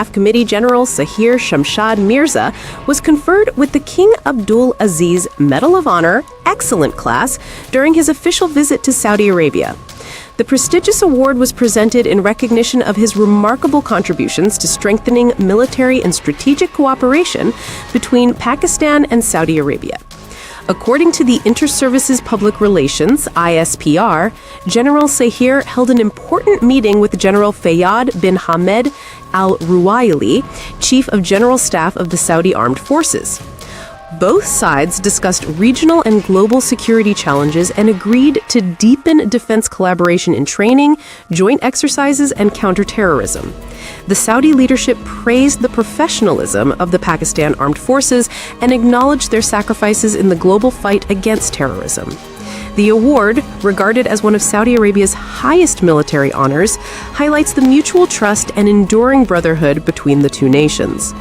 Committee General Sahir Shamshad Mirza was conferred with the King Abdul Aziz Medal of Honor, Excellent Class, during his official visit to Saudi Arabia. The prestigious award was presented in recognition of his remarkable contributions to strengthening military and strategic cooperation between Pakistan and Saudi Arabia. According to the Inter-Services Public Relations, ISPR, General Sahir held an important meeting with General Fayyad bin Hamed al-Ruwaili, Chief of General Staff of the Saudi Armed Forces. Both sides discussed regional and global security challenges and agreed to deepen defense collaboration in training, joint exercises, and counterterrorism. The Saudi leadership praised the professionalism of the Pakistan Armed Forces and acknowledged their sacrifices in the global fight against terrorism. The award, regarded as one of Saudi Arabia's highest military honors, highlights the mutual trust and enduring brotherhood between the two nations.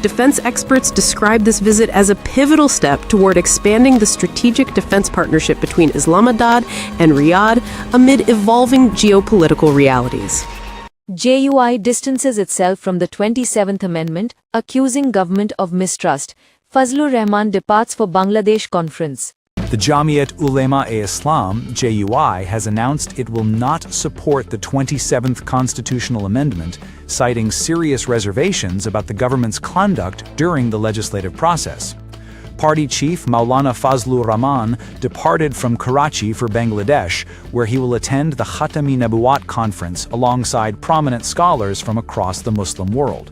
Defense experts describe this visit as a pivotal step toward expanding the strategic defense partnership between Islamabad and Riyadh amid evolving geopolitical realities. JUI distances itself from the 27th Amendment, accusing government of mistrust. Fazlur Rahman departs for Bangladesh conference. The Jamiat Ulema-e-Islam, JUI, has announced it will not support the 27th Constitutional Amendment, citing serious reservations about the government's conduct during the legislative process. Party chief Maulana Fazlur Rahman departed from Karachi for Bangladesh, where he will attend the Khatami Nabuwat conference alongside prominent scholars from across the Muslim world.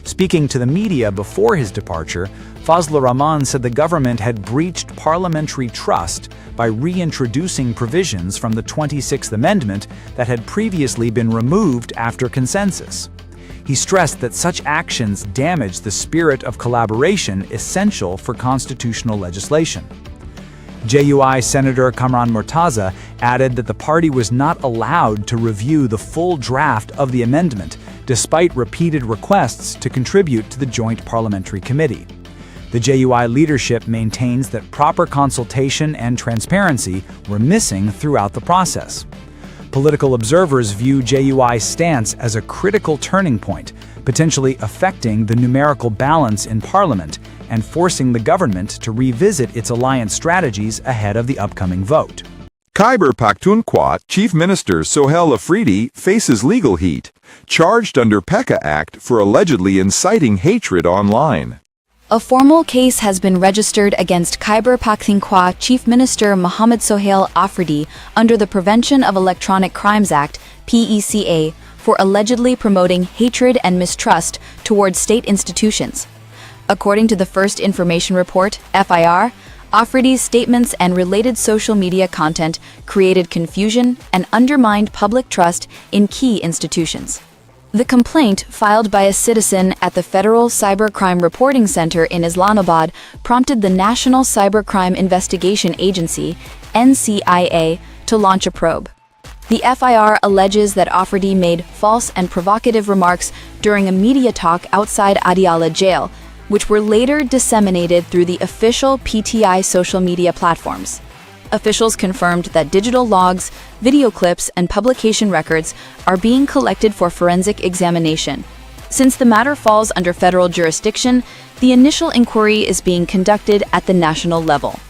Speaking to the media before his departure, Fazlur Rahman said the government had breached parliamentary trust by reintroducing provisions from the 26th Amendment that had previously been removed after consensus. He stressed that such actions damage the spirit of collaboration essential for constitutional legislation. JUI Senator Kamran Murtaza added that the party was not allowed to review the full draft of the amendment, despite repeated requests to contribute to the Joint Parliamentary Committee. The JUI leadership maintains that proper consultation and transparency were missing throughout the process. Political observers view JUI's stance as a critical turning point, potentially affecting the numerical balance in Parliament and forcing the government to revisit its alliance strategies ahead of the upcoming vote. Khyber Pakhtunkhwa Chief Minister Sohail Afridi faces legal heat, charged under PECA Act for allegedly inciting hatred online. A formal case has been registered against Khyber Pakhtunkhwa Chief Minister Mohammad Sohail Afridi under the Prevention of Electronic Crimes Act, PECA, for allegedly promoting hatred and mistrust towards state institutions. According to the First Information Report, FIR, Afridi's statements and related social media content created confusion and undermined public trust in key institutions. The complaint, filed by a citizen at the Federal Cybercrime Reporting Center in Islamabad, prompted the National Cybercrime Investigation Agency, NCIA, to launch a probe. The FIR alleges that Afridi made false and provocative remarks during a media talk outside Adiala jail, which were later disseminated through the official PTI social media platforms. Officials confirmed that digital logs, video clips, and publication records are being collected for forensic examination. Since the matter falls under federal jurisdiction, the initial inquiry is being conducted at the national level.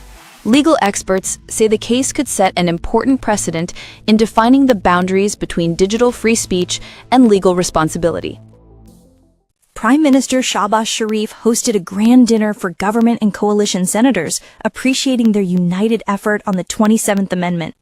Legal experts say the case could set an important precedent in defining the boundaries between digital free speech and legal responsibility. Prime Minister Shahbaz Sharif hosted a grand dinner for government and coalition senators, appreciating their united effort on the 27th Amendment.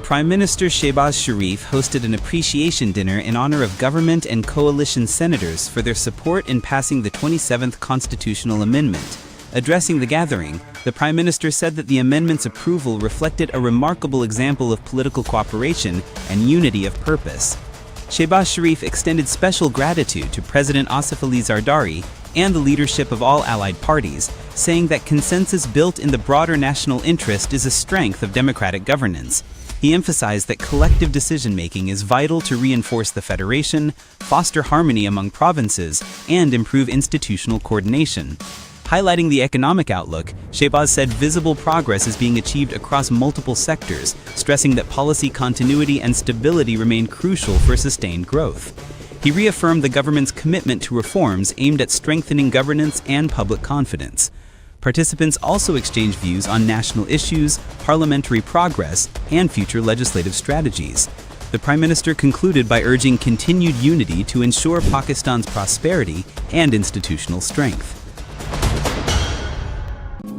Prime Minister Shehbaz Sharif hosted an appreciation dinner in honor of government and coalition senators for their support in passing the 27th Constitutional Amendment. Addressing the gathering, the Prime Minister said that the amendment's approval reflected a remarkable example of political cooperation and unity of purpose. Shehbaz Sharif extended special gratitude to President Asif Ali Zardari and the leadership of all allied parties, saying that consensus built in the broader national interest is a strength of democratic governance. He emphasized that collective decision-making is vital to reinforce the federation, foster harmony among provinces, and improve institutional coordination. Highlighting the economic outlook, Shehbaz said visible progress is being achieved across multiple sectors, stressing that policy continuity and stability remain crucial for sustained growth. He reaffirmed the government's commitment to reforms aimed at strengthening governance and public confidence. Participants also exchanged views on national issues, parliamentary progress, and future legislative strategies. The Prime Minister concluded by urging continued unity to ensure Pakistan's prosperity and institutional strength.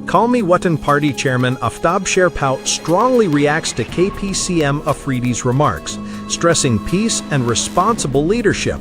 Qawmi Watan Party Chairman Aftab Sherpao strongly reacts to KPCM Afridi's remarks, stressing peace and responsible leadership.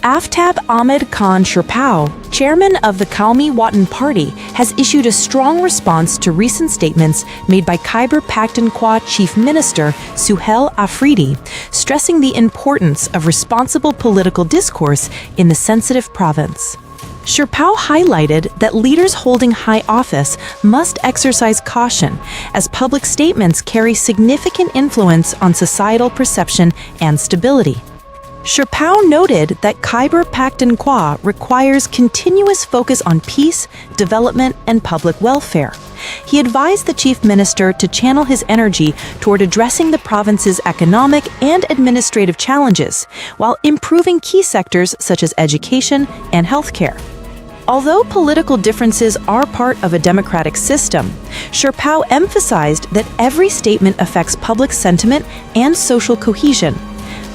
Aftab Ahmed Khan Sherpao, chairman of the Qawmi Watan Party, has issued a strong response to recent statements made by Khyber Pakhtunkhwa Chief Minister Suhail Afridi, stressing the importance of responsible political discourse in the sensitive province. Sherpao highlighted that leaders holding high office must exercise caution, as public statements carry significant influence on societal perception and stability. Sherpao noted that Khyber Pakhtunkhwa requires continuous focus on peace, development, and public welfare. He advised the chief minister to channel his energy toward addressing the province's economic and administrative challenges, while improving key sectors such as education and healthcare. Although political differences are part of a democratic system, Sherpao emphasized that every statement affects public sentiment and social cohesion.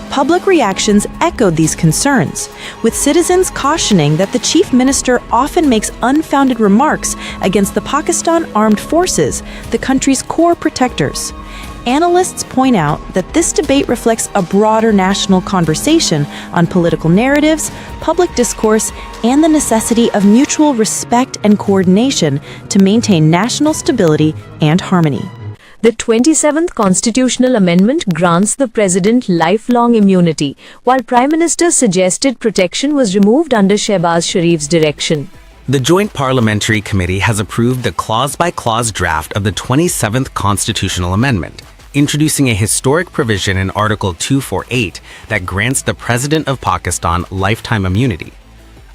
Public reactions echoed these concerns, with citizens cautioning that the chief minister often makes unfounded remarks against the Pakistan Armed Forces, the country's core protectors. Analysts point out that this debate reflects a broader national conversation on political narratives, public discourse, and the necessity of mutual respect and coordination to maintain national stability and harmony. The 27th Constitutional Amendment grants the President lifelong immunity, while Prime Minister suggested protection was removed under Shehbaz Sharif's direction. The Joint Parliamentary Committee has approved the clause-by-clause draft of the 27th Constitutional Amendment, introducing a historic provision in Article 248 that grants the President of Pakistan lifetime immunity.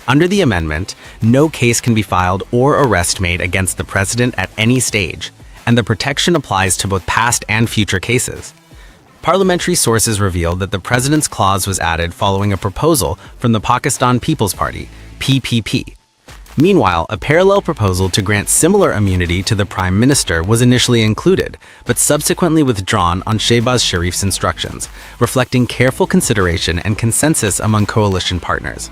Under the amendment, no case can be filed or arrest made against the President at any stage, and the protection applies to both past and future cases. Parliamentary sources revealed that the President's clause was added following a proposal from the Pakistan People's Party, PPP. Meanwhile, a parallel proposal to grant similar immunity to the Prime Minister was initially included, but subsequently withdrawn on Shehbaz Sharif's instructions, reflecting careful consideration and consensus among coalition partners.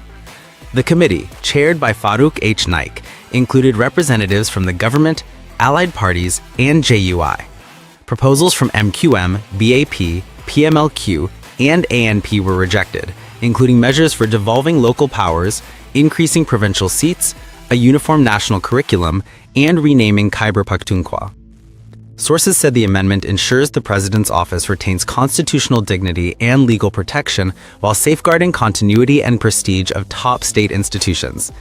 The committee, chaired by Farooq H. Naik, included representatives from the government, allied parties, and JUI. Proposals from MQM, BAP, PMLQ, and ANP were rejected, including measures for devolving local powers, increasing provincial seats, a uniform national curriculum, and renaming Khyber Pakhtunkhwa. Sources said the amendment ensures the president's office retains constitutional dignity and legal protection while safeguarding continuity and prestige of top state institutions.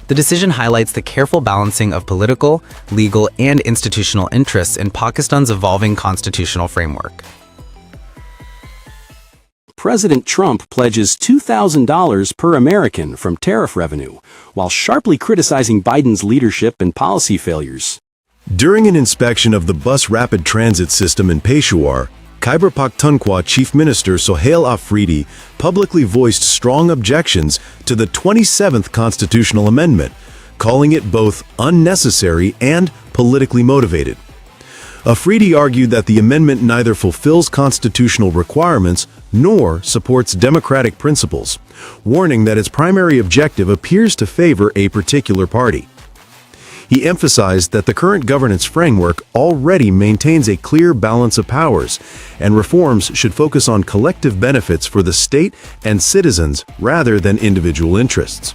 The decision highlights the careful balancing of political, legal, and institutional interests in Pakistan's evolving constitutional framework. President Trump pledges $2,000 per American from tariff revenue, while sharply criticizing Biden's leadership and policy failures. During an inspection of the bus rapid transit system in Peshawar, Khyber Pakhtunkhwa Chief Minister Suhail Afridi publicly voiced strong objections to the 27th Constitutional Amendment, calling it both unnecessary and politically motivated. Afridi argued that the amendment neither fulfills constitutional requirements nor supports democratic principles, warning that its primary objective appears to favor a particular party. He emphasized that the current governance framework already maintains a clear balance of powers, and reforms should focus on collective benefits for the state and citizens rather than individual interests.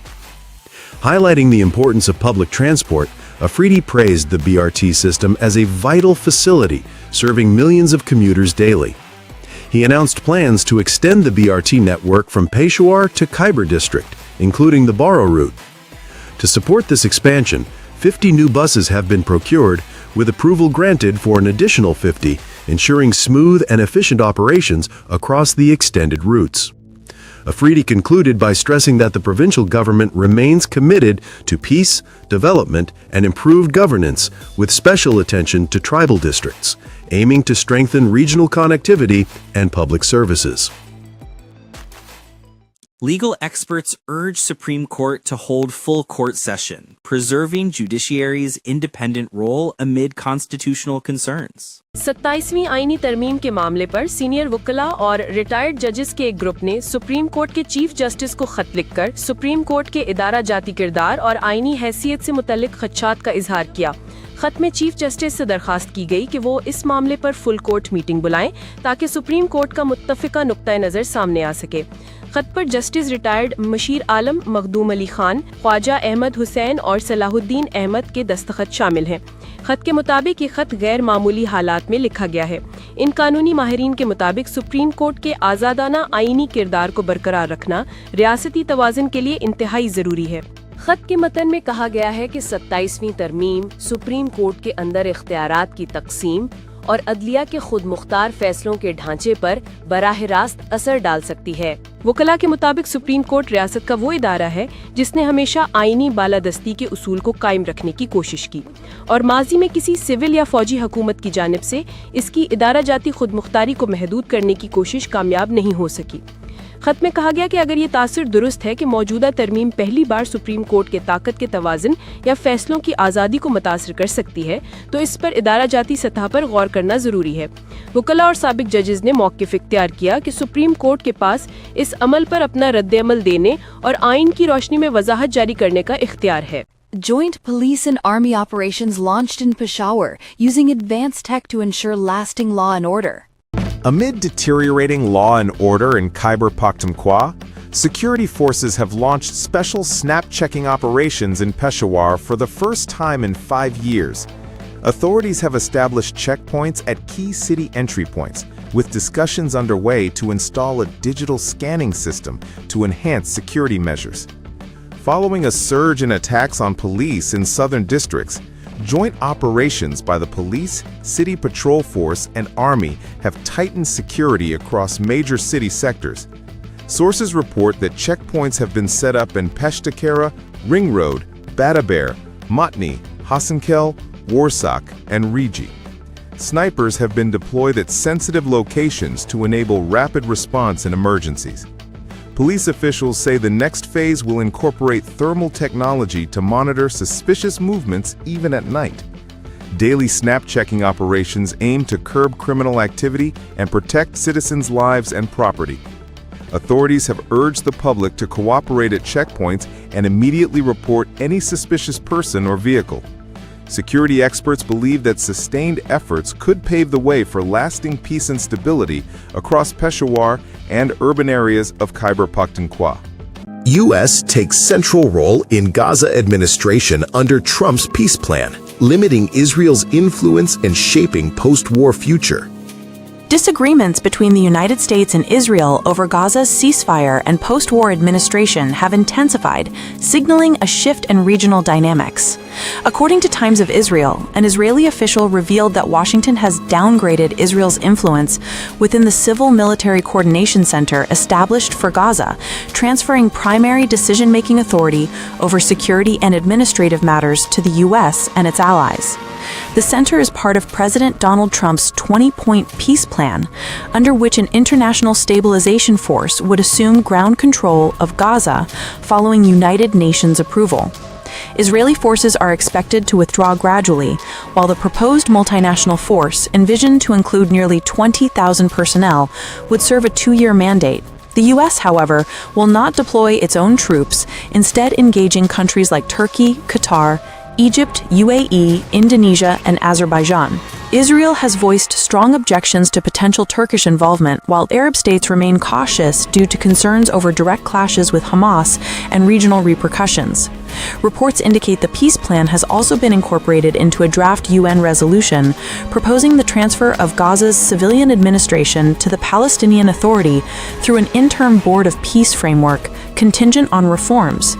Highlighting the importance of public transport, Afridi praised the BRT system as a vital facility serving millions of commuters daily. He announced plans to extend the BRT network from Peshawar to Khyber district, including the Baro route. To support this expansion, 50 new buses have been procured, with approval granted for an additional 50, ensuring smooth and efficient operations across the extended routes. Afridi concluded by stressing that the provincial government remains committed to peace, development, and improved governance, with special attention to tribal districts, aiming to strengthen regional connectivity and public services. Legal experts urge Supreme Court to hold full court session, preserving judiciary's independent role amid constitutional concerns. 27वीं आईनी तरमीम के मामले पर senior वकीला और retired जजेस के एक group ने सुप्रीम कोर्ट के चीफ जस्टिस को खत लिखकर सुप्रीम कोर्ट के इदारा जाती किरदार और आईनी हैसियत से मुतल्लिक खदशात का इजहार किया। खत में चीफ जस्टिस से दरखास्त की गई कि वो इस मामले पर फुल कोर्ट मीटिंग बुलाएं ताकि सुप्रीम कोर्ट का मुत्तफिका नुक्ता नज़र सामने आ सके। खत पर जस्टिस रिटायर्ड मशीर आलम, मखदूम अली खान, ख्वाजा अहमद हुसैन और सलाहुद्दीन अहमद के दस्तखत शामिल हैं। खत के मुताबिक ये खत गैर मामूली हालात में लिखा गया है। इन कानूनी माहिरीन के मुताबिक सुप्रीम कोर्ट के आज़ादाना आईनी किरदार को बरकरार रखना रियासती तवाज़ुन के लिए इंतहाई ज़रूरी है। खत के मतन में कहा गया है कि 27वीं तरमीम सुप्रीम कोर्ट के अंदर इख्तियारात की तकसीम और अदलिया के खुद मुख्तार फैसलों के ढांचे पर बराह रास्त असर डाल सकती है। वकला के मुताबिक सुप्रीम कोर्ट रियासत का वो इदारा है जिसने हमेशा आईनी बालादस्ती के उसूल को कायम रखने की कोशिश की और माजी में किसी सिविल या फौजी हुकूमत की जानिब से इसकी इदारा जाती खुद मुख्तारी को महदूद करने की कोशिश कामयाब नहीं हो सकी। खत में कहा गया कि अगर ये तासर दुरुस्त है कि मौजूदा तरमीम पहली बार सुप्रीम कोर्ट के ताकत के तवाज़ुन या फैसलों की आज़ादी को मुतासर कर सकती है तो इस पर इदारा जाती सतह पर गौर करना ज़रूरी है। वकला और साबिक जजेस ने मौक़िफ़ इख्तियार किया कि सुप्रीम कोर्ट के पास इस अमल पर अपना रद्द-ए-अमल देने और आइन की रोशनी में वजाहत जारी करने का इख्तियार है। Joint police and army operations launched in Peshawar using advanced tech to ensure lasting law and order. Amid deteriorating law and order in Khyber Pakhtunkhwa, security forces have launched special snap-checking operations in Peshawar for the first time in 5 years. Authorities have established checkpoints at key city entry points, with discussions underway to install a digital scanning system to enhance security measures. Following a surge in attacks on police in southern districts, joint operations by the police, city patrol force, and army have tightened security across major city sectors. Sources report that checkpoints have been set up in Peshtakara, Ring Road, Badaber, Matni, Hasankel, Warsak, and Rigi. Snipers have been deployed at sensitive locations to enable rapid response in emergencies. Police officials say the next phase will incorporate thermal technology to monitor suspicious movements even at night. Daily snap-checking operations aim to curb criminal activity and protect citizens' lives and property. Authorities have urged the public to cooperate at checkpoints and immediately report any suspicious person or vehicle. Security experts believe that sustained efforts could pave the way for lasting peace and stability across Peshawar and urban areas of Khyber Pakhtunkhwa. U.S. takes central role in Gaza administration under Trump's peace plan, limiting Israel's influence and shaping post-war future. Disagreements between the United States and Israel over Gaza's ceasefire and post-war administration have intensified, signaling a shift in regional dynamics. According to Times of Israel, an Israeli official revealed that Washington has downgraded Israel's influence within the Civil-Military Coordination Center established for Gaza, transferring primary decision-making authority over security and administrative matters to the U.S. and its allies. The center is part of President Donald Trump's 20-point peace plan, under which an international stabilization force would assume ground control of Gaza following United Nations approval. Israeli forces are expected to withdraw gradually, while the proposed multinational force, envisioned to include nearly 20,000 personnel, would serve a 2-year mandate. The U.S., however, will not deploy its own troops, instead engaging countries like Turkey, Qatar, Egypt, UAE, Indonesia, and Azerbaijan. Israel has voiced strong objections to potential Turkish involvement, while Arab states remain cautious due to concerns over direct clashes with Hamas and regional repercussions. Reports indicate the peace plan has also been incorporated into a draft UN resolution proposing the transfer of Gaza's civilian administration to the Palestinian Authority through an interim Board of Peace framework contingent on reforms.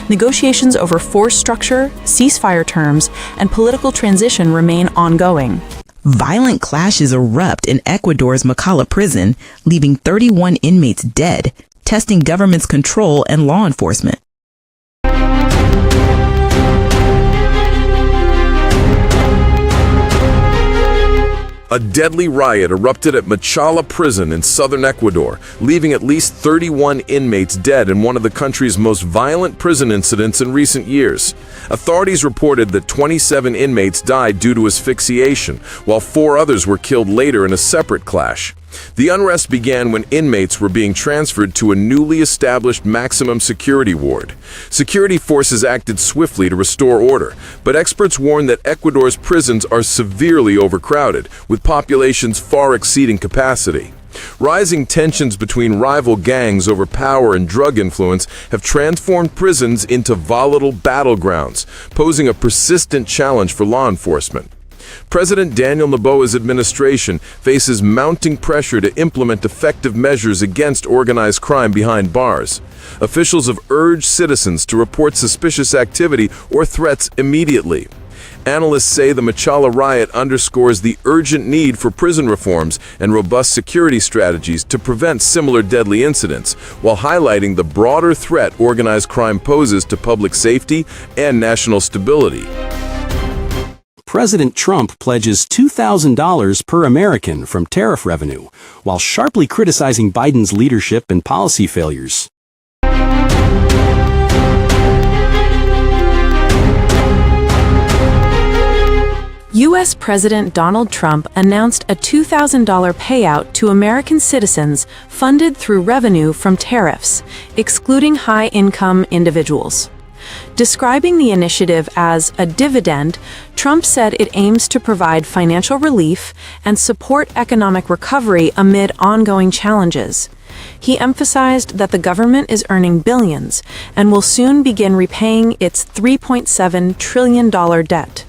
Negotiations over force structure, ceasefire terms, and political transition remain ongoing. Violent clashes erupt in Ecuador's Macala prison, leaving 31 inmates dead, testing government's control and law enforcement. A deadly riot erupted at Machala prison in southern Ecuador, leaving at least 31 inmates dead in one of the country's most violent prison incidents in recent years. Authorities reported that 27 inmates died due to asphyxiation, while 4 others were killed later in a separate clash. The unrest began when inmates were being transferred to a newly established maximum security ward. Security forces acted swiftly to restore order, but experts warn that Ecuador's prisons are severely overcrowded, with populations far exceeding capacity. Rising tensions between rival gangs over power and drug influence have transformed prisons into volatile battlegrounds, posing a persistent challenge for law enforcement. President Daniel Noboa's administration faces mounting pressure to implement effective measures against organized crime behind bars. Officials have urged citizens to report suspicious activity or threats immediately. Analysts say the Machala riot underscores the urgent need for prison reforms and robust security strategies to prevent similar deadly incidents, while highlighting the broader threat organized crime poses to public safety and national stability. President Trump pledges $2,000 per American from tariff revenue, while sharply criticizing Biden's leadership and policy failures. U.S. President Donald Trump announced a $2,000 payout to American citizens funded through revenue from tariffs, excluding high-income individuals. Describing the initiative as a dividend, Trump said it aims to provide financial relief and support economic recovery amid ongoing challenges. He emphasized that the government is earning billions and will soon begin repaying its $3.7 trillion debt.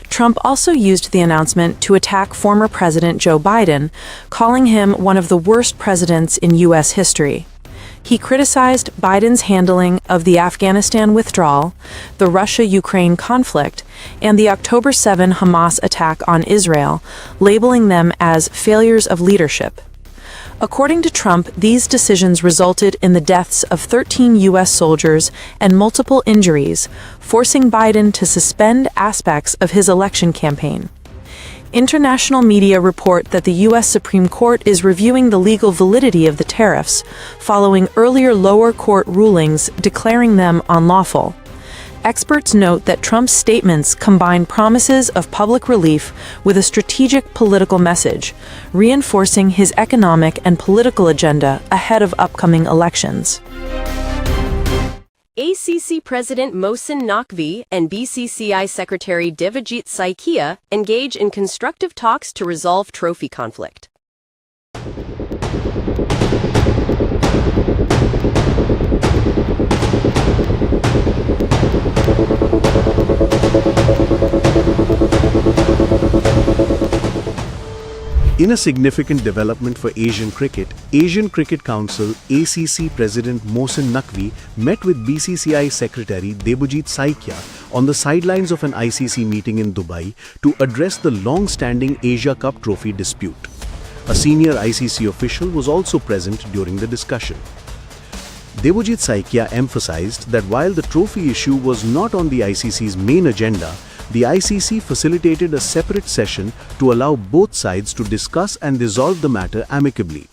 Trump also used the announcement to attack former President Joe Biden, calling him one of the worst presidents in U.S. history. He criticized Biden's handling of the Afghanistan withdrawal, the Russia-Ukraine conflict, and the October 7 Hamas attack on Israel, labeling them as failures of leadership. According to Trump, these decisions resulted in the deaths of 13 U.S. soldiers and multiple injuries, forcing Biden to suspend aspects of his election campaign. International media report that the U.S. Supreme Court is reviewing the legal validity of the tariffs, following earlier lower court rulings declaring them unlawful. Experts note that Trump's statements combine promises of public relief with a strategic political message, reinforcing his economic and political agenda ahead of upcoming elections. ACC President Mohsen Naqvi and BCCI Secretary Devajit Saikia engage in constructive talks to resolve trophy conflict. In a significant development for Asian cricket Council ACC President Mohsen Naqvi met with BCCI Secretary Devajit Saikia on the sidelines of an ICC meeting in Dubai to address the long-standing Asia Cup trophy dispute. A senior ICC official was also present during the discussion. Devajit Saikia emphasized that while the trophy issue was not on the ICC's main agenda, the ICC facilitated a separate session to allow both sides to discuss and resolve the matter amicably.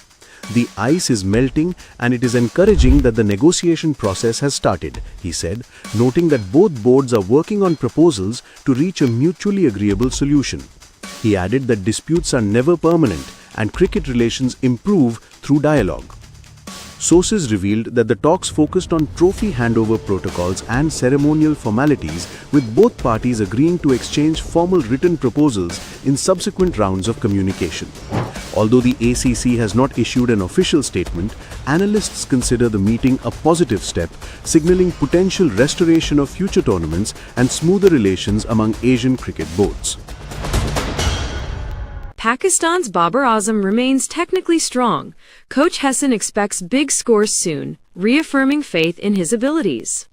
The ice is melting and it is encouraging that the negotiation process has started, he said, noting that both boards are working on proposals to reach a mutually agreeable solution. He added that disputes are never permanent and cricket relations improve through dialogue. Sources revealed that the talks focused on trophy handover protocols and ceremonial formalities, with both parties agreeing to exchange formal written proposals in subsequent rounds of communication. Although the ACC has not issued an official statement, analysts consider the meeting a positive step, signaling potential restoration of future tournaments and smoother relations among Asian cricket boards. Pakistan's Babar Azam remains technically strong. Coach Hassan expects big scores soon, reaffirming faith in his abilities.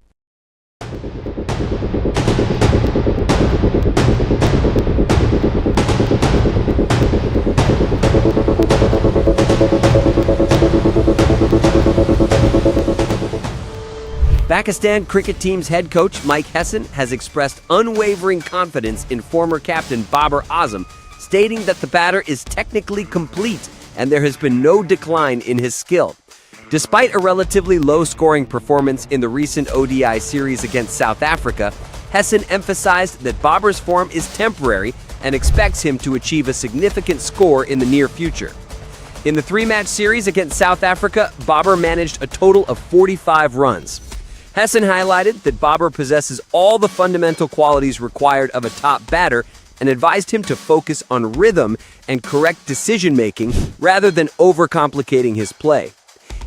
Pakistan cricket team's head coach Mike Hesson has expressed unwavering confidence in former captain Babar Azam, stating that the batter is technically complete and there has been no decline in his skill. Despite a relatively low-scoring performance in the recent ODI series against South Africa, Hesson emphasized that Babar's form is temporary and expects him to achieve a significant score in the near future. In the three-match series against South Africa, Babar managed a total of 45 runs. Hesson highlighted that Babar possesses all the fundamental qualities required of a top batter and advised him to focus on rhythm and correct decision-making rather than overcomplicating his play.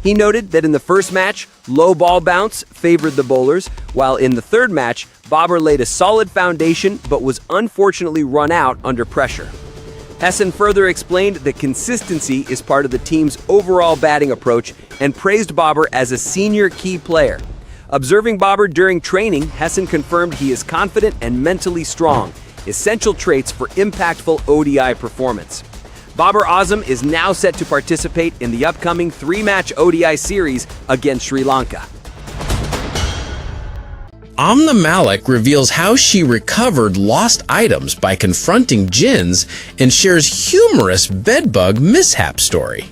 He noted that in the first match, low ball bounce favored the bowlers, while in the third match, Babar laid a solid foundation but was unfortunately run out under pressure. Hesson further explained that consistency is part of the team's overall batting approach and praised Babar as a senior key player. Observing Babar during training, Hesson confirmed he is confident and mentally strong, essential traits for impactful ODI performance. Babar Azam is now set to participate in the upcoming three-match ODI series against Sri Lanka. Amna Malik reveals how she recovered lost items by confronting jinns and shares humorous bedbug mishap story.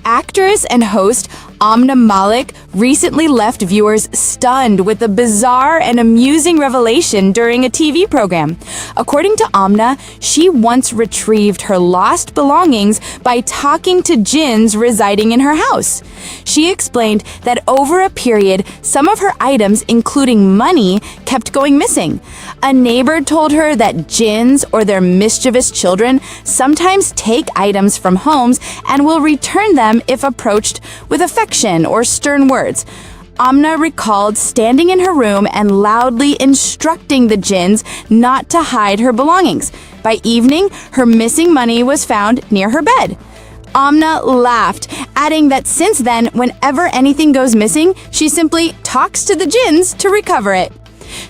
Actress and host Amna Malik recently left viewers stunned with a bizarre and amusing revelation during a TV program. According to Amna, she once retrieved her lost belongings by talking to jinns residing in her house. She explained that over a period, some of her items, including money, kept going missing. A neighbor told her that jinns or their mischievous children sometimes take items from homes and will return them if approached with affection or stern words. Amna recalled standing in her room and loudly instructing the jinns not to hide her belongings. By evening, her missing money was found near her bed. Amna laughed, adding that since then, whenever anything goes missing, she simply talks to the jinns to recover it.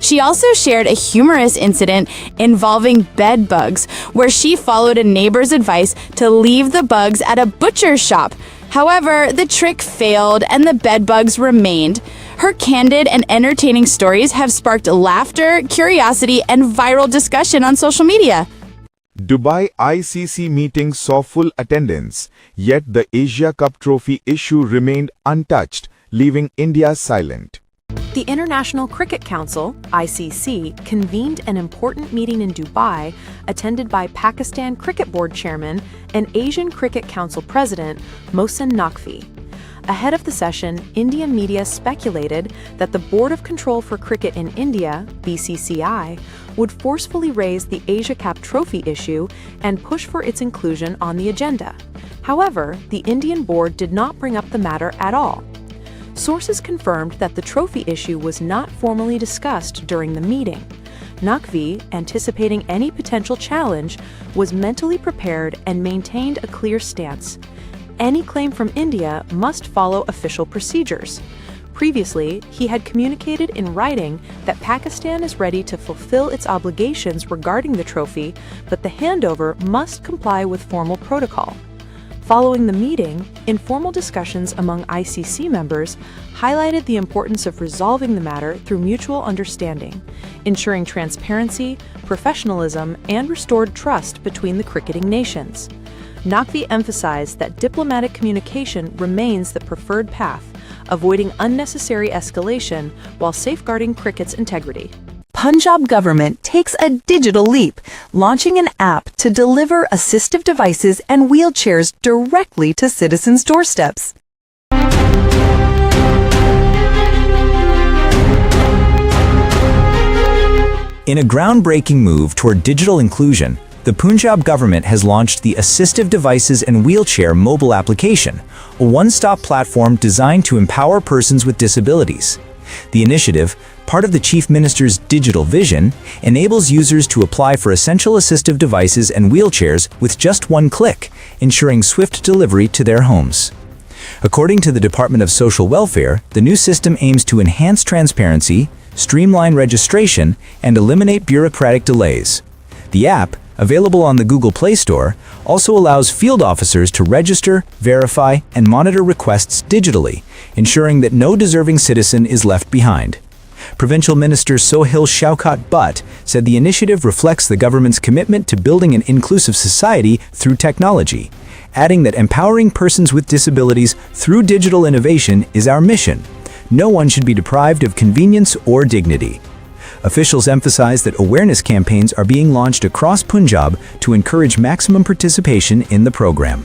She also shared a humorous incident involving bed bugs, where she followed a neighbor's advice to leave the bugs at a butcher's shop. However, the trick failed and the bedbugs remained. Her candid and entertaining stories have sparked laughter, curiosity, and viral discussion on social media. Dubai ICC meeting saw full attendance, yet the Asia Cup trophy issue remained untouched, leaving India silent. The International Cricket Council, ICC, convened an important meeting in Dubai, attended by Pakistan Cricket Board Chairman and Asian Cricket Council President Mohsin Naqvi. Ahead of the session, Indian media speculated that the Board of Control for Cricket in India, BCCI, would forcefully raise the Asia Cup trophy issue and push for its inclusion on the agenda. However, the Indian board did not bring up the matter at all. Sources confirmed that the trophy issue was not formally discussed during the meeting. Naqvi, anticipating any potential challenge, was mentally prepared and maintained a clear stance. Any claim from India must follow official procedures. Previously, he had communicated in writing that Pakistan is ready to fulfill its obligations regarding the trophy, but the handover must comply with formal protocol. Following the meeting, informal discussions among ICC members highlighted the importance of resolving the matter through mutual understanding, ensuring transparency, professionalism, and restored trust between the cricketing nations. Naqvi emphasized that diplomatic communication remains the preferred path, avoiding unnecessary escalation while safeguarding cricket's integrity. Punjab government takes a digital leap, launching an app to deliver assistive devices and wheelchairs directly to citizens' doorsteps. In a groundbreaking move toward digital inclusion, the Punjab government has launched the Assistive Devices and Wheelchair mobile application, a one-stop platform designed to empower persons with disabilities. The initiative, part of the Chief Minister's digital vision, enables users to apply for essential assistive devices and wheelchairs with just one click, ensuring swift delivery to their homes. According to the Department of Social Welfare, the new system aims to enhance transparency, streamline registration, and eliminate bureaucratic delays. The app, available on the Google Play Store, also allows field officers to register, verify, and monitor requests digitally, ensuring that no deserving citizen is left behind. Provincial Minister Sohail Shaukat Butt said the initiative reflects the government's commitment to building an inclusive society through technology, adding that empowering persons with disabilities through digital innovation is our mission. No one should be deprived of convenience or dignity. Officials emphasize that awareness campaigns are being launched across Punjab to encourage maximum participation in the program.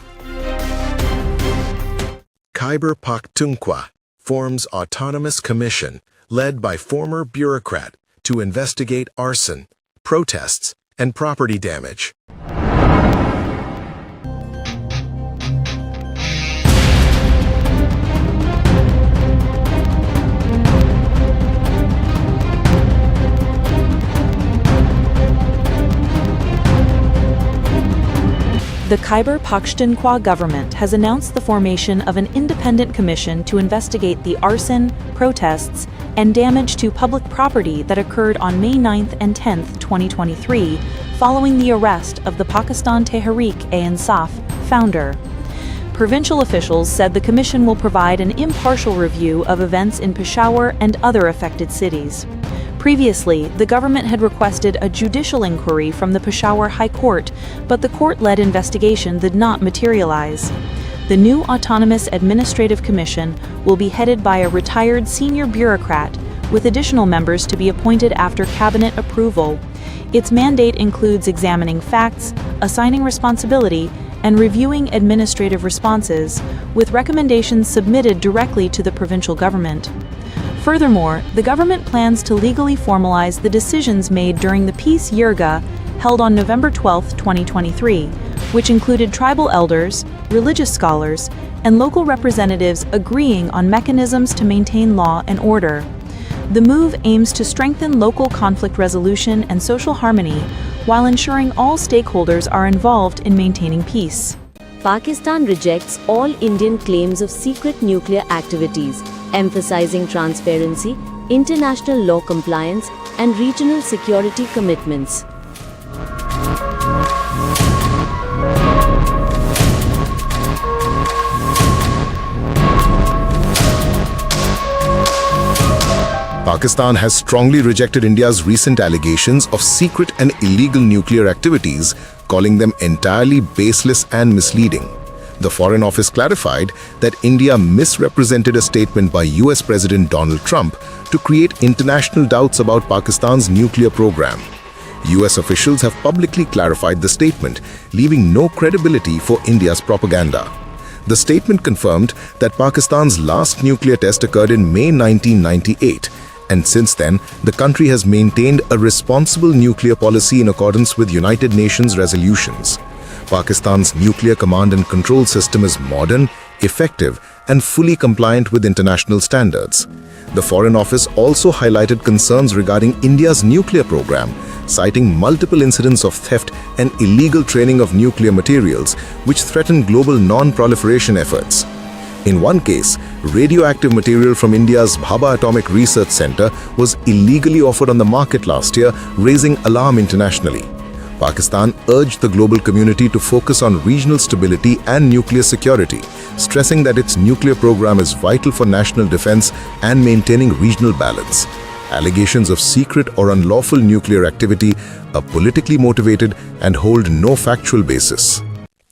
Khyber Pakhtunkhwa forms autonomous commission led by former bureaucrat to investigate arson, protests, and property damage. The Khyber Pakhtunkhwa government has announced the formation of an independent commission to investigate the arson, protests, and damage to public property that occurred on May 9th and 10th, 2023, following the arrest of the Pakistan Tehreek-e-Insaf founder. Provincial officials said the commission will provide an impartial review of events in Peshawar and other affected cities. Previously, the government had requested a judicial inquiry from the Peshawar High Court, but the court-led investigation did not materialize. The new Autonomous Administrative Commission will be headed by a retired senior bureaucrat, with additional members to be appointed after cabinet approval. Its mandate includes examining facts, assigning responsibility, and reviewing administrative responses, with recommendations submitted directly to the provincial government. Furthermore, the government plans to legally formalize the decisions made during the Peace Yirga held on November 12, 2023, which included tribal elders, religious scholars, and local representatives agreeing on mechanisms to maintain law and order. The move aims to strengthen local conflict resolution and social harmony while ensuring all stakeholders are involved in maintaining peace. Pakistan rejects all Indian claims of secret nuclear activities, emphasizing transparency, international law compliance, and regional security commitments. Pakistan has strongly rejected India's recent allegations of secret and illegal nuclear activities, calling them entirely baseless and misleading. The Foreign Office clarified that India misrepresented a statement by US President Donald Trump to create international doubts about Pakistan's nuclear program. US officials have publicly clarified the statement, leaving no credibility for India's propaganda. The statement confirmed that Pakistan's last nuclear test occurred in May 1998, and since then, the country has maintained a responsible nuclear policy in accordance with United Nations resolutions. Pakistan's nuclear command and control system is modern, effective, and fully compliant with international standards. The Foreign Office also highlighted concerns regarding India's nuclear program, citing multiple incidents of theft and illegal training of nuclear materials, which threaten global non-proliferation efforts. In one case, radioactive material from India's Bhabha Atomic Research Center was illegally offered on the market last year, raising alarm internationally. Pakistan urged the global community to focus on regional stability and nuclear security, stressing that its nuclear program is vital for national defense and maintaining regional balance. Allegations of secret or unlawful nuclear activity are politically motivated and hold no factual basis.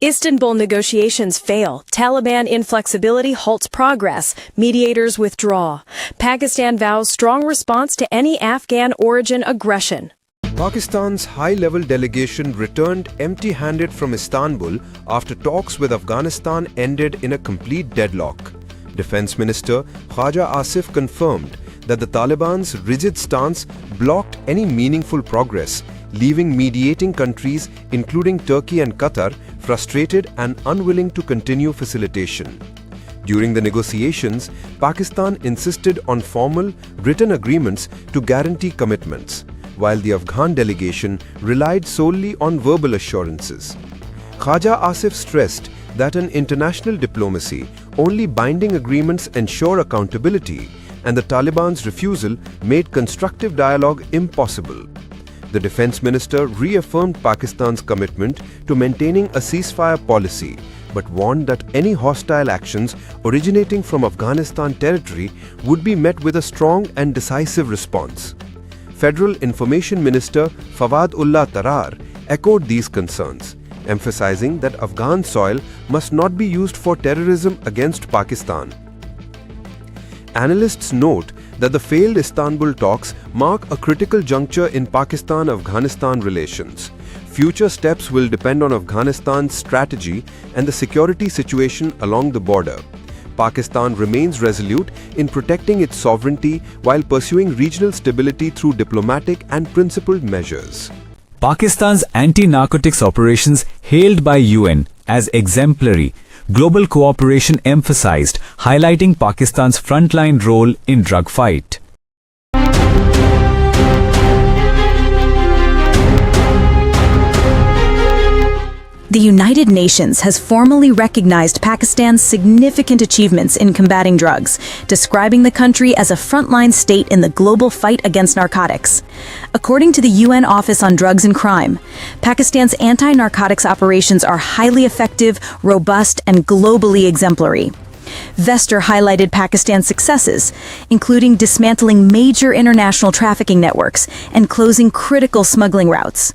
Istanbul negotiations fail. Taliban inflexibility halts progress. Mediators withdraw. Pakistan vows strong response to any Afghan origin aggression. Pakistan's high-level delegation returned empty-handed from Istanbul after talks with Afghanistan ended in a complete deadlock. Defense Minister Khaja Asif confirmed that the Taliban's rigid stance blocked any meaningful progress, leaving mediating countries, including Turkey and Qatar, frustrated and unwilling to continue facilitation. During the negotiations, Pakistan insisted on formal, written agreements to guarantee commitments, while the Afghan delegation relied solely on verbal assurances. Khaja Asif stressed that in international diplomacy, only binding agreements ensure accountability, and the Taliban's refusal made constructive dialogue impossible. The defense minister reaffirmed Pakistan's commitment to maintaining a ceasefire policy, but warned that any hostile actions originating from Afghanistan territory would be met with a strong and decisive response. Federal Information Minister Fawad Ullah Tarar echoed these concerns, emphasizing that Afghan soil must not be used for terrorism against Pakistan. Analysts note that the failed Istanbul talks mark a critical juncture in Pakistan-Afghanistan relations. Future steps will depend on Afghanistan's strategy and the security situation along the border. Pakistan remains resolute in protecting its sovereignty while pursuing regional stability through diplomatic and principled measures. Pakistan's anti-narcotics operations hailed by UN as exemplary. Global cooperation emphasized, highlighting Pakistan's frontline role in drug fight. The United Nations has formally recognized Pakistan's significant achievements in combating drugs, describing the country as a frontline state in the global fight against narcotics. According to the UN Office on Drugs and Crime, Pakistan's anti-narcotics operations are highly effective, robust, and globally exemplary. Vester highlighted Pakistan's successes, including dismantling major international trafficking networks and closing critical smuggling routes.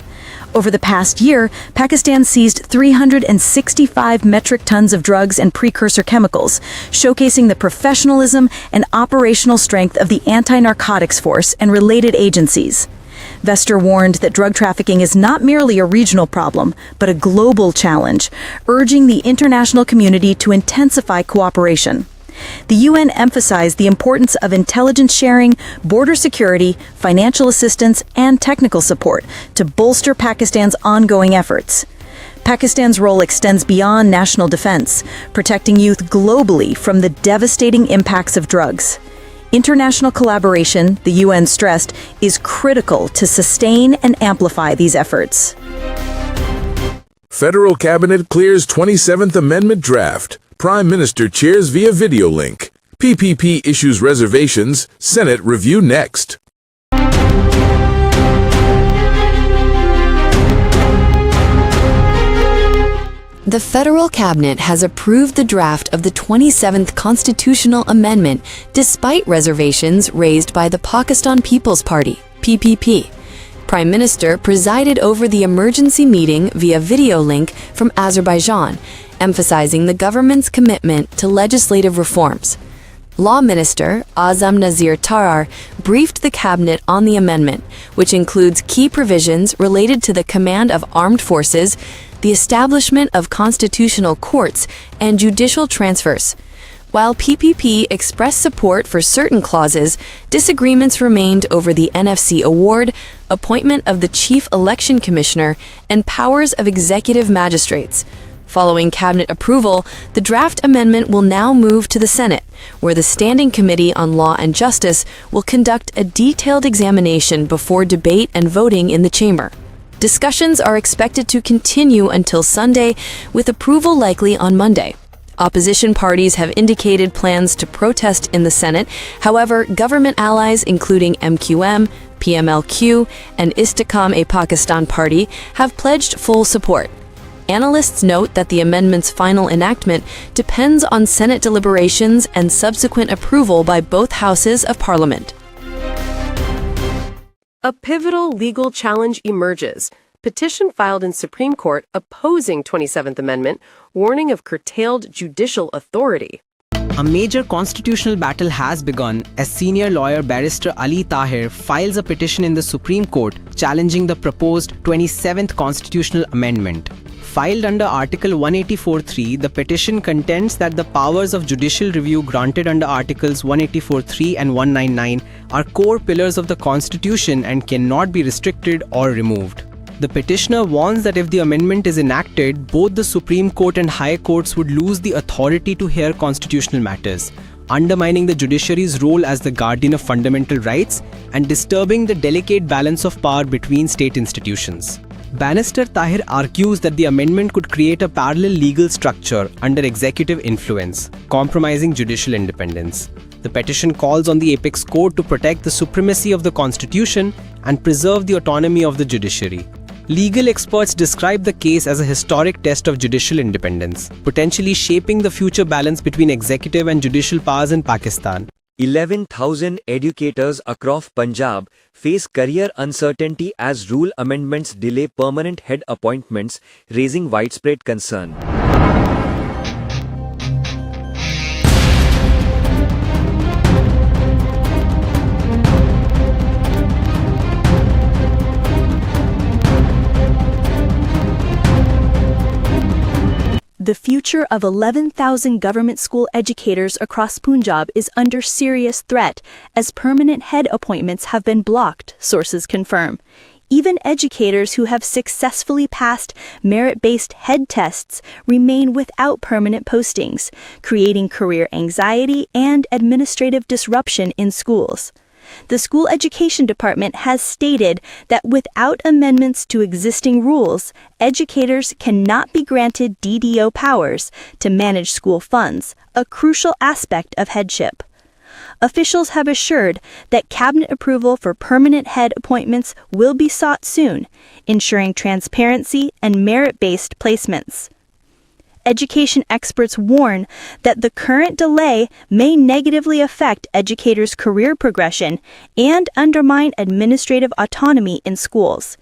Over the past year, Pakistan seized 365 metric tons of drugs and precursor chemicals, showcasing the professionalism and operational strength of the anti-narcotics force and related agencies. Vester warned that drug trafficking is not merely a regional problem, but a global challenge, urging the international community to intensify cooperation. The UN emphasized the importance of intelligence sharing, border security, financial assistance, and technical support to bolster Pakistan's ongoing efforts. Pakistan's role extends beyond national defense, protecting youth globally from the devastating impacts of drugs. International collaboration, the UN stressed, is critical to sustain and amplify these efforts. Federal Cabinet clears 27th Amendment draft. Prime Minister chairs via video link. PPP issues reservations. Senate review next. The federal cabinet has approved the draft of the 27th Constitutional Amendment despite reservations raised by the Pakistan People's Party, PPP. Prime Minister presided over the emergency meeting via video link from Azerbaijan, emphasizing the government's commitment to legislative reforms. Law Minister Azam Nazir Tarar briefed the cabinet on the amendment, which includes key provisions related to the command of armed forces, the establishment of constitutional courts, and judicial transfers. While PPP expressed support for certain clauses, disagreements remained over the NFC award, appointment of the Chief Election Commissioner, and powers of executive magistrates. Following cabinet approval, the draft amendment will now move to the Senate, where the Standing Committee on Law and Justice will conduct a detailed examination before debate and voting in the chamber. Discussions are expected to continue until Sunday, with approval likely on Monday. Opposition parties have indicated plans to protest in the Senate. However, government allies including MQM, PMLQ, and Istikam-e-Pakistan Party have pledged full support. Analysts note that the amendment's final enactment depends on Senate deliberations and subsequent approval by both houses of Parliament. A pivotal legal challenge emerges. Petition filed in Supreme Court opposing 27th Amendment, warning of curtailed judicial authority. A major constitutional battle has begun as senior lawyer Barrister Ali Tahir files a petition in the Supreme Court challenging the proposed 27th Constitutional Amendment. Filed under Article 184.3, the petition contends that the powers of judicial review granted under Articles 184.3 and 199 are core pillars of the Constitution and cannot be restricted or removed. The petitioner warns that if the amendment is enacted, both the Supreme Court and higher courts would lose the authority to hear constitutional matters, undermining the judiciary's role as the guardian of fundamental rights and disturbing the delicate balance of power between state institutions. Barrister Tahir argues that the amendment could create a parallel legal structure under executive influence, compromising judicial independence. The petition calls on the apex court to protect the supremacy of the constitution and preserve the autonomy of the judiciary. Legal experts describe the case as a historic test of judicial independence, potentially shaping the future balance between executive and judicial powers in Pakistan. 11,000 educators across Punjab face career uncertainty as rule amendments delay permanent head appointments, raising widespread concern. The future of 11,000 government school educators across Punjab is under serious threat as permanent head appointments have been blocked, sources confirm. Even educators who have successfully passed merit-based head tests remain without permanent postings, creating career anxiety and administrative disruption in schools. The School Education Department has stated that without amendments to existing rules, educators cannot be granted DDO powers to manage school funds, a crucial aspect of headship. Officials have assured that cabinet approval for permanent head appointments will be sought soon, ensuring transparency and merit-based placements. Education experts warn that the current delay may negatively affect educators' career progression and undermine administrative autonomy in schools.